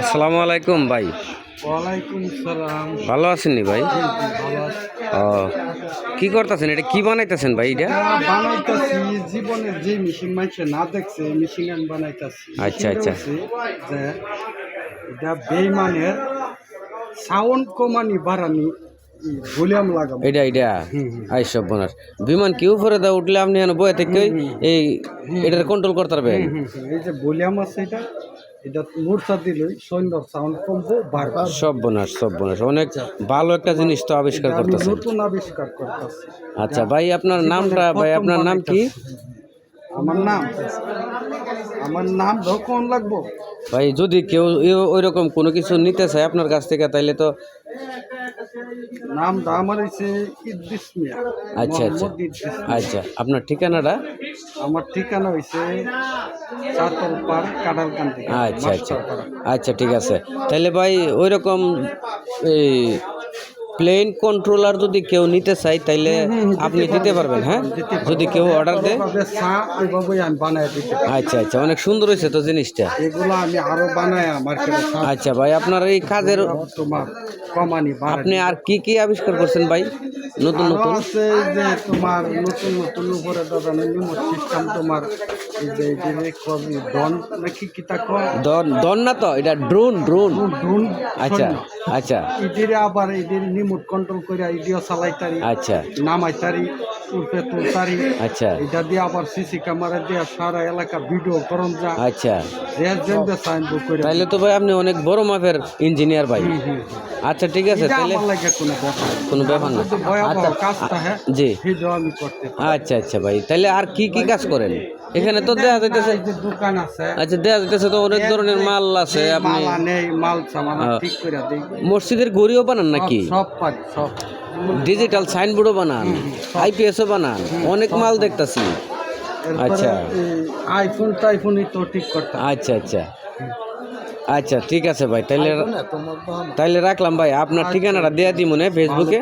আসসালামু আলাইকুম ভাই। ওয়ালাইকুম সালাম। ভালো আছেন নি ভাই? ও, কি করতেছেন? এটা কি বানাইতেছেন ভাই? এটা বানাইতেছি জীবনের যে মেশিন মাইছে না দেখছে মেশিন আমি বানাইতেছি। আচ্ছা আচ্ছা যে এটা বেইমানের সাউন্ড কমানি বাড়ানি ভলিউম লাগাবো। এটা আই সব বোনার বিমান কি উপরে দা উঠলে আপনি বয়ে থেকে এই এটার কন্ট্রোল করতে পারবেন। এই যে ভলিউম আছে এটা মোটরসার দিলেই সৈন্যর সাউন্ড কমবো বাড়বে। সব বোনাস অনেক ভালো একটা জিনিস তো আবিষ্কার করতেছেন। নতুন আবিষ্কার করতেছি। আচ্ছা ভাই, আপনার নামটা ভাই, আপনার নাম কি? আমার নাম যখন লাগবো ভাই, যদি কেউ ওই রকম কোনো কিছু নিতে চায় আপনার কাছ থেকে, তাইলে তো নামটা আমার হচ্ছে ইদ্রিস মিয়া। আচ্ছা আচ্ছা মোহাম্মদ ইদ্রিস মিয়া। আচ্ছা, আপনার ঠিকানাটা? আমার ঠিকানা হয়েছে চাতলপাড় কাঁঠালকান্দি। আচ্ছা আচ্ছা আচ্ছা, ঠিক আছে। তাহলে ভাই ওই রকম এই প্লেন কন্ট্রোলার যদি কেউ নিতে চায় তাইলে আপনি দিতে পারবেন? হ্যাঁ, যদি কেউ অর্ডার দেয়। ওইভাবেই আমি বানায় দিতে পারি। আচ্ছা আচ্ছা, অনেক সুন্দর হয়েছে তো জিনিসটা। এগুলো আমি আরো বানায় মার্কেটে। আচ্ছা ভাই, আপনার এই কাজের তোমার কমানি আপনি আর কি কি আবিষ্কার করছেন ভাই? নতুন আরো নতুন আছে যে তোমার নতুন উপরে দাদা রিমোট সিস্টেম তোমার এই যে ডন নাকি কি তা কয় দন না তো, এটা ড্রোন। ড্রোন। আচ্ছা আচ্ছা এদের আবার এদের রিমোট কন্ট্রোল করে এদিও চালাইতারি, আচ্ছা নামাইতারি, উল্পে তুলতারি। আচ্ছা এটা দিয়ে আবার সিসি ক্যামেরা দিয়ে সারা এলাকা ভিডিও করন যা। আচ্ছা, সাইনবোর্ড করে তাইলে তো ভাই আপনি অনেক বড় মাপের ইঞ্জিনিয়ার ভাই। আচ্ছা ঠিক আছে, এটা তাহলে আমার লাগে কোনো ব্যাপার না। যদি ভয়াবহ আচ্ছা কাজটা হ্যাঁ জি, ভিডিও আমি করতে পারি। আচ্ছা আচ্ছা ভাই, তাহলে আর কি কি কাজ করেন এখানে? তো দেয়া যাইতেছে, এই যে দোকান আছে, আচ্ছা দেয়া যাইতেছে তো অনেক ধরনের মাল আছে। আপনি মাল আনে, মাল সামান ঠিক করে দেই। মসজিদের গড়িও বানান নাকি? সব পাই সব। ডিজিটাল সাইনবোর্ডও বানান, আইপিএসও বানান, অনেক মাল দেখতাছি। আচ্ছা আইফোনই তো ঠিক করতে। আচ্ছা আচ্ছা আচ্ছা, ঠিক আছে ভাই, তাইলে রাখলাম ভাই। আপনার ঠিকানাটা দেয়া দিই মনে ফেসবুকে।